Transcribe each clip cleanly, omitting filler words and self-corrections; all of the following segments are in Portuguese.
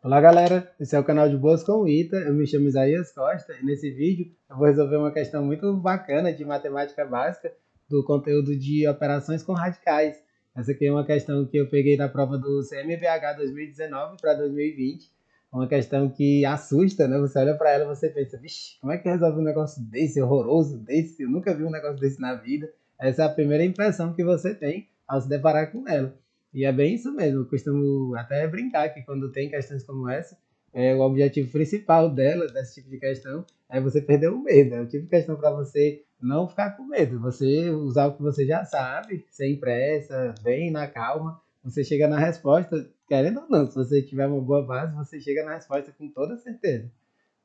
Olá galera, esse é o canal de Boas com o Ita, eu me chamo Isaías Costa e nesse vídeo eu vou resolver uma questão muito bacana de matemática básica do conteúdo de operações com radicais. Essa aqui é uma questão que eu peguei da prova do CMBH 2019 para 2020, uma questão que assusta, né? Você olha para ela e você pensa, vixe, como é que resolve um negócio desse, horroroso desse? Eu nunca vi um negócio desse na vida. Essa é a primeira impressão que você tem ao se deparar com ela. E é bem isso mesmo, eu costumo até brincar que quando tem questões como essa, o objetivo principal dela, desse tipo de questão, é você perder o medo. É o tipo de questão para você não ficar com medo, você usar o que você já sabe, sem pressa, bem na calma, você chega na resposta, querendo ou não, se você tiver uma boa base, você chega na resposta com toda certeza.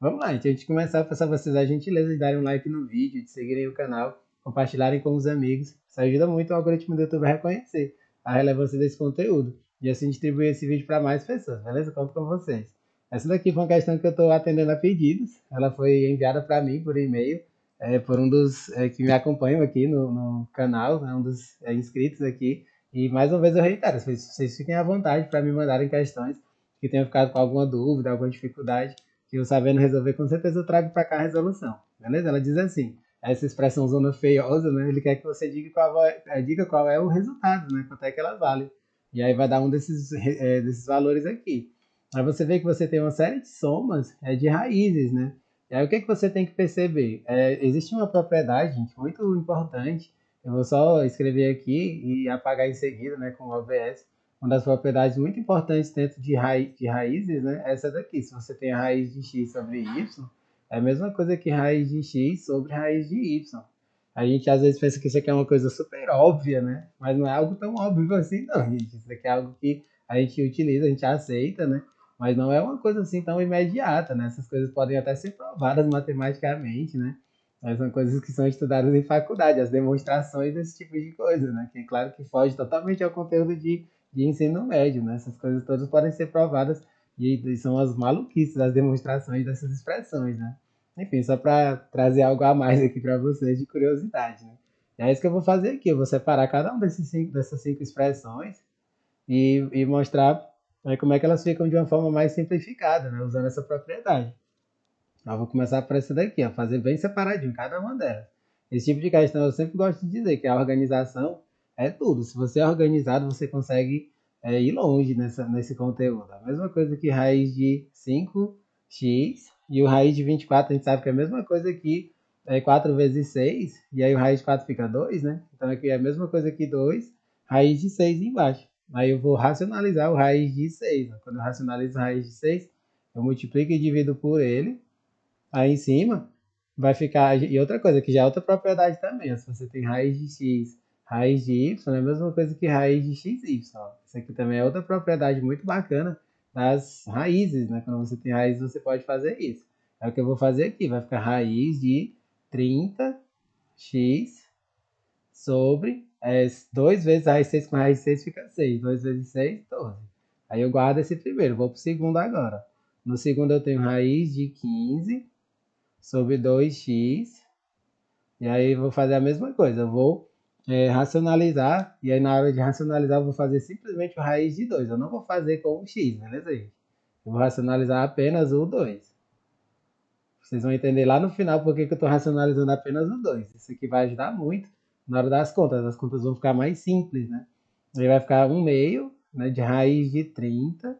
Vamos lá, gente, antes de começar, eu peço a vocês a gentileza de darem um like no vídeo, de seguirem o canal, compartilharem com os amigos. Isso ajuda muito o algoritmo do YouTube a reconhecer a relevância desse conteúdo e assim distribuir esse vídeo para mais pessoas, beleza? Conto com vocês. Essa daqui foi uma questão que eu estou atendendo a pedidos. Ela foi enviada para mim por e-mail, por um dos que me acompanham aqui no canal, né, um dos inscritos aqui. E mais uma vez eu reitero, vocês fiquem à vontade para me mandarem questões que tenham ficado com alguma dúvida, alguma dificuldade que eu sabendo resolver, com certeza eu trago para cá a resolução, beleza? Ela diz assim, essa expressão zona feiosa, né? Ele quer que você diga qual é o resultado, né? Quanto é que ela vale. E aí vai dar um desses valores aqui. Aí você vê que você tem uma série de somas de raízes, né? E aí o que, que você tem que perceber? Existe uma propriedade, gente, muito importante. Eu vou só escrever aqui e apagar em seguida, né, com o OBS. Uma das propriedades muito importantes dentro de raízes, né? É essa daqui. Se você tem a raiz de x sobre y, é a mesma coisa que raiz de x sobre raiz de y. A gente às vezes pensa que isso aqui é uma coisa super óbvia, né? Mas não é algo tão óbvio assim, não, gente. Isso aqui é algo que a gente utiliza, a gente aceita, né? Mas não é uma coisa assim tão imediata, né? Essas coisas podem até ser provadas matematicamente, né? Mas são coisas que são estudadas em faculdade, as demonstrações desse tipo de coisa, né? Que claro que foge totalmente ao conteúdo de ensino médio, né? Essas coisas todas podem ser provadas e são as maluquices, as demonstrações dessas expressões, né? Enfim, só para trazer algo a mais aqui para vocês de curiosidade, né? E é isso que eu vou fazer aqui, eu vou separar cada um dessas cinco expressões e mostrar como é que elas ficam de uma forma mais simplificada, né? Usando essa propriedade. Eu vou começar por essa daqui, ó, fazer bem separadinho cada uma delas. Esse tipo de questão eu sempre gosto de dizer que a organização é tudo. Se você é organizado, você consegue ir longe nesse conteúdo. A mesma coisa que raiz de 5x e o raiz de 24, a gente sabe que é a mesma coisa que 4 vezes 6, e aí o raiz de 4 fica 2, né? Então aqui é a mesma coisa que 2, raiz de 6 embaixo. Aí eu vou racionalizar o raiz de 6. Ó. Quando eu racionalizo a raiz de 6, eu multiplico e divido por ele, aí em cima vai ficar. E outra coisa, que já é outra propriedade também. Se você tem raiz de x, raiz de y, é a mesma coisa que raiz de xy. Isso aqui também é outra propriedade muito bacana das raízes, né? Quando você tem raiz, você pode fazer isso. É o que eu vou fazer aqui. Vai ficar raiz de 30x sobre 2 vezes a raiz de 6 com a raiz de 6 fica 6. 2 vezes 6, 12. Aí eu guardo esse primeiro. Vou para o segundo agora. No segundo eu tenho raiz de 15 sobre 2x. E aí vou fazer a mesma coisa. Eu vou racionalizar. E aí na hora de racionalizar eu vou fazer simplesmente o raiz de 2. Eu não vou fazer com o x, beleza, gente? Eu vou racionalizar apenas o 2. Vocês vão entender lá no final porque que eu estou racionalizando apenas o 2. Isso aqui vai ajudar muito na hora das contas. As contas vão ficar mais simples, né? Aí vai ficar 1 meio, né, de raiz de 30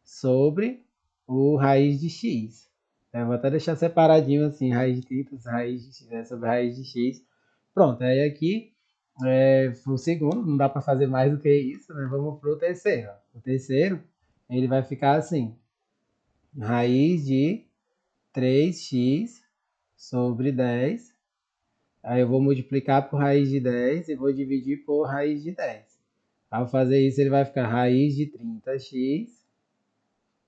sobre o raiz de x. Eu vou até deixar separadinho assim, raiz de 30 raiz de x, sobre raiz de x. Pronto, aí aqui o segundo, não dá para fazer mais do que isso, né? Vamos para o terceiro. O terceiro, ele vai ficar assim, raiz de 3x sobre 10. Aí eu vou multiplicar por raiz de 10 e vou dividir por raiz de 10. Ao fazer isso, ele vai ficar raiz de 30x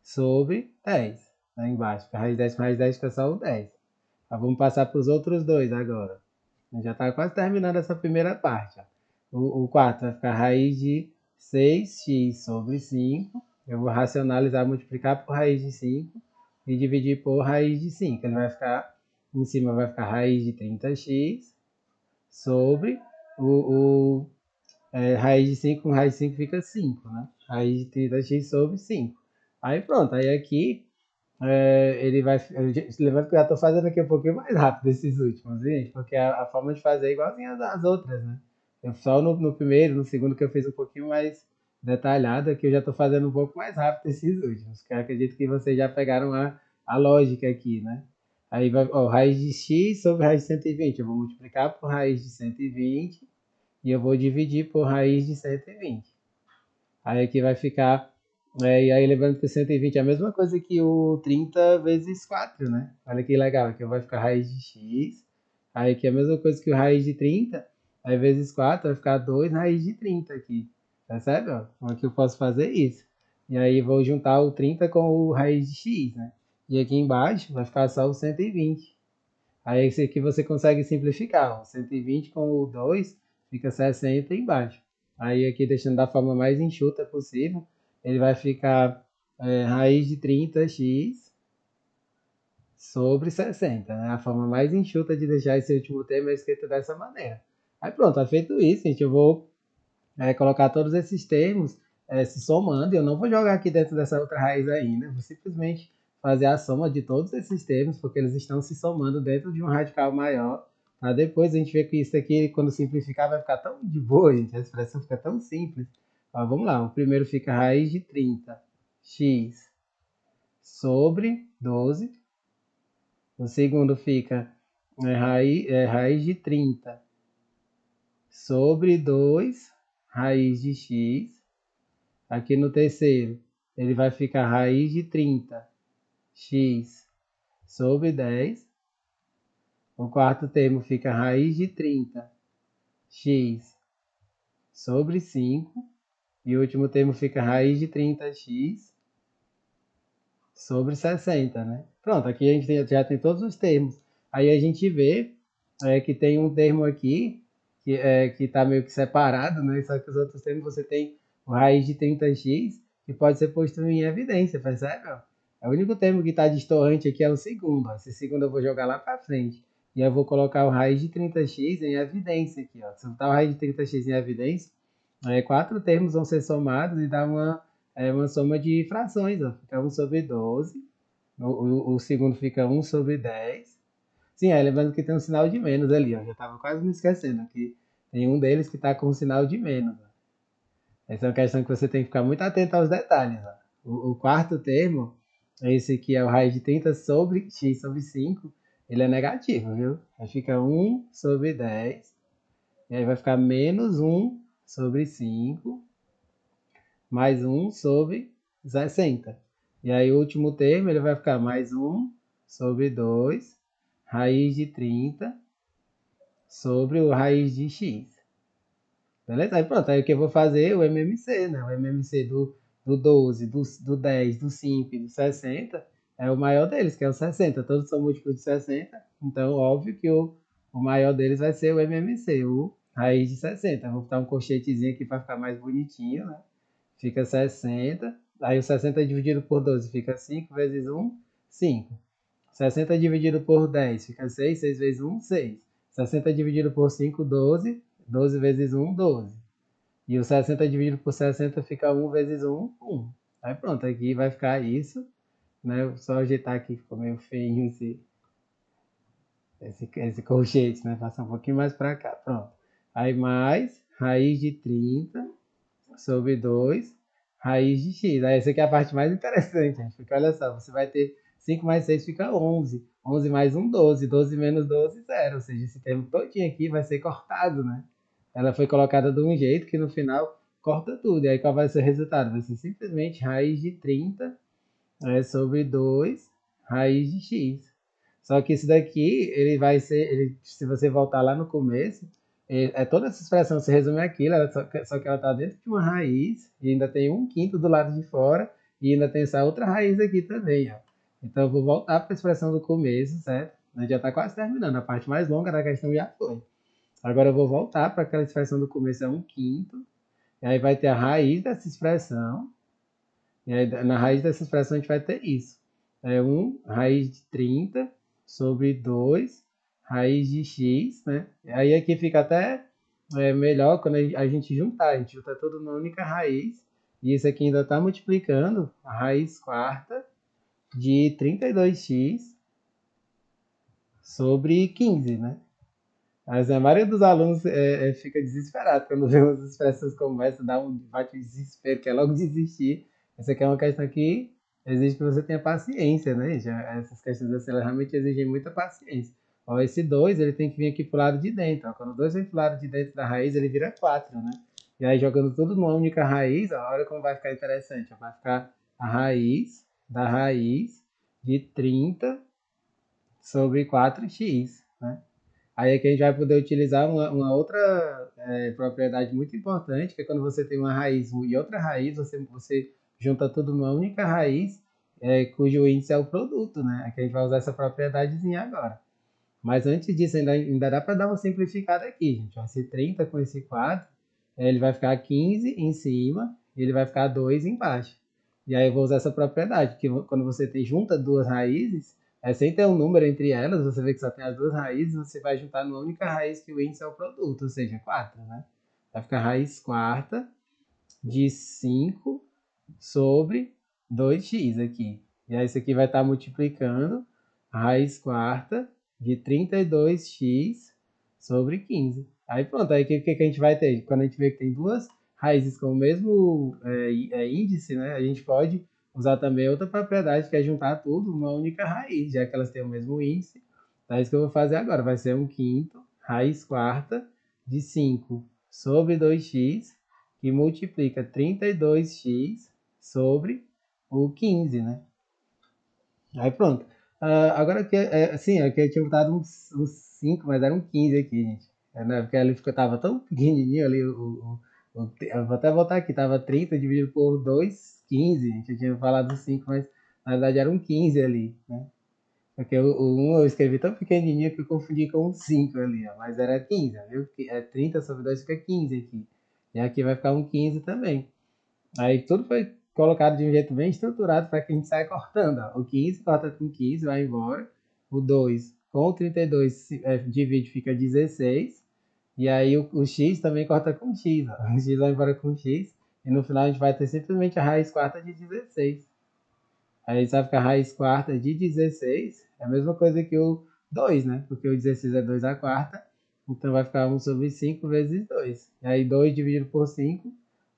sobre 10. Lá embaixo, raiz de 10 com raiz de 10 fica só o 10. Então, vamos passar para os outros dois agora. Já está quase terminando essa primeira parte. Ó. O 4 vai ficar raiz de 6x sobre 5. Eu vou racionalizar, multiplicar por raiz de 5 e dividir por raiz de 5. Ele vai ficar, em cima vai ficar raiz de 30x sobre raiz de 5 com raiz de 5 fica 5, né? Raiz de 30x sobre 5. Aí pronto, aí aqui ele vai. Lembrando que eu já estou fazendo aqui um pouquinho mais rápido esses últimos, gente, porque a forma de fazer é igualzinha às outras, né? Eu só no primeiro, no segundo que eu fiz um pouquinho mais detalhado, aqui eu já estou fazendo um pouco mais rápido esses últimos, que eu acredito que vocês já pegaram a lógica aqui, né? Aí vai, ó, raiz de x sobre raiz de 120. Eu vou multiplicar por raiz de 120 e eu vou dividir por raiz de 120. Aí aqui vai ficar. E aí lembrando que o 120 é a mesma coisa que o 30 vezes 4, né? Olha que legal, aqui vai ficar raiz de x. Aí aqui é a mesma coisa que o raiz de 30. Aí vezes 4 vai ficar 2 raiz de 30 aqui. Percebe? Ó? Então aqui eu posso fazer isso. E aí vou juntar o 30 com o raiz de x, né? E aqui embaixo vai ficar só o 120. Aí esse aqui você consegue simplificar. Ó. 120 com o 2 fica 60 embaixo. Aí aqui deixando da forma mais enxuta possível, ele vai ficar raiz de 30x sobre 60. Né? A forma mais enxuta de deixar esse último termo é escrito dessa maneira. Aí pronto, tá feito isso, gente. Eu vou colocar todos esses termos se somando. Eu não vou jogar aqui dentro dessa outra raiz ainda. Vou simplesmente fazer a soma de todos esses termos, porque eles estão se somando dentro de um radical maior. Tá? Depois a gente vê que isso aqui, quando simplificar, vai ficar tão de boa, gente. A expressão fica tão simples. Ó, vamos lá. O primeiro fica raiz de 30x sobre 12. O segundo fica raiz de 30 sobre 2 raiz de x. Aqui no terceiro, ele vai ficar raiz de 30x sobre 10. O quarto termo fica raiz de 30x sobre 5. E o último termo fica raiz de 30x sobre 60, né? Pronto, aqui a gente já tem todos os termos. Aí a gente vê que tem um termo aqui que está meio que separado, né? Só que os outros termos você tem o raiz de 30x que pode ser posto em evidência, percebe? É o único termo que está distoante aqui é o segundo. Esse segundo eu vou jogar lá para frente. E eu vou colocar o raiz de 30x em evidência aqui. Ó. Se eu botar o raiz de 30x em evidência, quatro termos vão ser somados e dá uma soma de frações. Ó. Fica 1 sobre 12. O segundo fica 1 sobre 10. Sim, lembrando que tem um sinal de menos ali. Ó. Já estava quase me esquecendo que tem um deles que está com um sinal de menos. Ó. Essa é uma questão que você tem que ficar muito atento aos detalhes. Ó. O quarto termo, esse aqui é o raiz de 30 sobre x sobre 5. Ele é negativo, viu? Aí fica 1 sobre 10. E aí vai ficar menos 1 sobre 5 mais 1 sobre 60. E aí o último termo ele vai ficar mais 1 sobre 2 raiz de 30 sobre o raiz de x. Beleza? Aí pronto, aí o que eu vou fazer? O MMC, né? O MMC do 12, do 10, do 5 e do 60 é o maior deles, que é o 60. Todos são múltiplos de 60. Então, óbvio que o maior deles vai ser o MMC, o raiz de 60. Vou botar um colchetezinho aqui para ficar mais bonitinho, né? Fica 60. Aí o 60 dividido por 12 fica 5 vezes 1, 5. 60 dividido por 10 fica 6, 6 vezes 1, 6. 60 dividido por 5, 12. 12 vezes 1, 12. E o 60 dividido por 60 fica 1 vezes 1, 1. Aí pronto, aqui vai ficar isso. Né? Só ajeitar aqui, ficou meio feio esse colchete, né? Passar um pouquinho mais para cá, pronto. Aí mais raiz de 30 sobre 2 raiz de x. Aí essa aqui é a parte mais interessante, gente, porque olha só, você vai ter 5 mais 6 fica 11. 11 mais 1, 12. 12 menos 12, 0. Ou seja, esse termo todinho aqui vai ser cortado, né? Ela foi colocada de um jeito que no final corta tudo. E aí qual vai ser o resultado? Vai ser simplesmente raiz de 30 sobre 2 raiz de x. Só que isso daqui, ele vai ser, se você voltar lá no começo, toda essa expressão se resume àquilo, só que ela está dentro de uma raiz, e ainda tem um quinto do lado de fora, e ainda tem essa outra raiz aqui também. Ó. Então eu vou voltar para a expressão do começo, certo? A gente já está quase terminando, a parte mais longa da questão já foi. Agora eu vou voltar para aquela expressão do começo, é um quinto, e aí vai ter a raiz dessa expressão, e aí, na raiz dessa expressão a gente vai ter isso. É 1 raiz de 30 sobre 2 raiz de x, né? Aí aqui fica até melhor quando a gente juntar. A gente junta tudo numa única raiz. E isso aqui ainda está multiplicando a raiz quarta de 32x sobre 15, né? Mas a maioria dos alunos fica desesperado quando vê umas expressões como essa, bate um desespero, quer logo desistir. Essa aqui é uma questão que exige que você tenha paciência, né? Essas questões assim, elas realmente exigem muita paciência. Ó, esse 2 ele tem que vir aqui pro lado de dentro. Ó. Quando o 2 vem pro lado de dentro da raiz, ele vira 4, né? E aí, jogando tudo numa única raiz, ó, olha como vai ficar interessante. Ó. Vai ficar a raiz da raiz de 30 sobre 4x, né? Aí aqui a gente vai poder utilizar uma outra propriedade muito importante, que é quando você tem uma raiz e outra raiz, você junta tudo numa única raiz, cujo índice é o produto, né? Aqui a gente vai usar essa propriedadezinha agora. Mas antes disso, ainda dá para dar uma simplificada aqui, gente. Esse 30 com esse 4, ele vai ficar 15 em cima e ele vai ficar 2 embaixo. E aí eu vou usar essa propriedade, que quando você junta duas raízes, sem ter um número entre elas, você vê que só tem as duas raízes, você vai juntar numa única raiz que o índice é o produto, ou seja, 4, né? Vai ficar raiz quarta de 5 sobre 2x aqui. E aí isso aqui vai estar multiplicando a raiz quarta de 32x sobre 15. Aí pronto, aí o que a gente vai ter? Quando a gente vê que tem duas raízes com o mesmo índice, né, a gente pode usar também outra propriedade, que é juntar tudo numa única raiz, já que elas têm o mesmo índice. Então é isso que eu vou fazer agora, vai ser 1/5 raiz quarta de 5 sobre 2x, que multiplica 32x sobre o 15, né? Aí pronto. Agora aqui, assim, aqui eu tinha botado uns 5, mas era um 15 aqui, gente. Né? Porque ali tava tão pequenininho ali, eu vou até voltar aqui, tava 30 dividido por 2, 15. Gente. Eu tinha falado 5, mas na verdade era um 15 ali, né? Porque o 1 eu escrevi tão pequenininho que eu confundi com um 5 ali, ó. Mas era 15, viu? 30 sobre 2 fica 15 aqui. E aqui vai ficar um 15 também. Aí tudo foi colocado de um jeito bem estruturado para que a gente saia cortando. Ó. O 15 corta com 15, vai embora. O 2 com o 32 divide, fica 16. E aí o x também corta com x. Ó. O x vai embora com x. E no final a gente vai ter simplesmente a raiz quarta de 16. Aí vai ficar a raiz quarta de 16. É a mesma coisa que o 2, né? Porque o 16 é 2 a quarta. Então vai ficar 1 sobre 5 vezes 2. E aí 2 dividido por 5,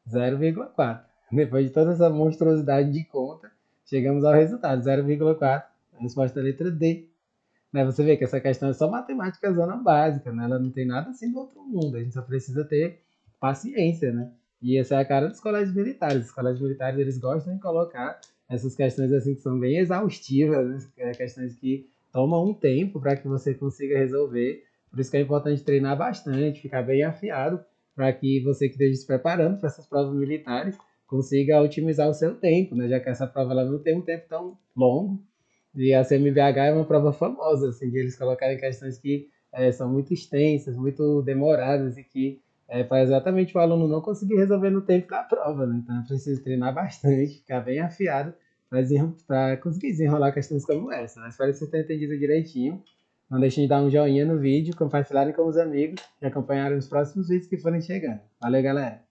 0,4. Depois de toda essa monstruosidade de conta, chegamos ao resultado, 0,4. A resposta é a letra D. Né? Você vê que essa questão é só matemática zona básica, né? Ela não tem nada assim do outro mundo. A gente só precisa ter paciência, né? E essa é a cara dos colégios militares. Os colégios militares, eles gostam de colocar essas questões assim que são bem exaustivas, né? Questões que tomam um tempo para que você consiga resolver. Por isso que é importante treinar bastante, ficar bem afiado, para que você que esteja se preparando para essas provas militares consiga otimizar o seu tempo, né? Já que essa prova ela não tem um tempo tão longo. E a CMBH é uma prova famosa, assim, de eles colocarem questões que são muito extensas, muito demoradas e que para exatamente o aluno não conseguir resolver no tempo da prova, né? Então é preciso treinar bastante, ficar bem afiado para conseguir desenrolar questões como essa. Né? Espero que vocês tenham entendido direitinho. Não deixem de dar um joinha no vídeo, compartilharem com os amigos e acompanharem os próximos vídeos que forem chegando. Valeu, galera!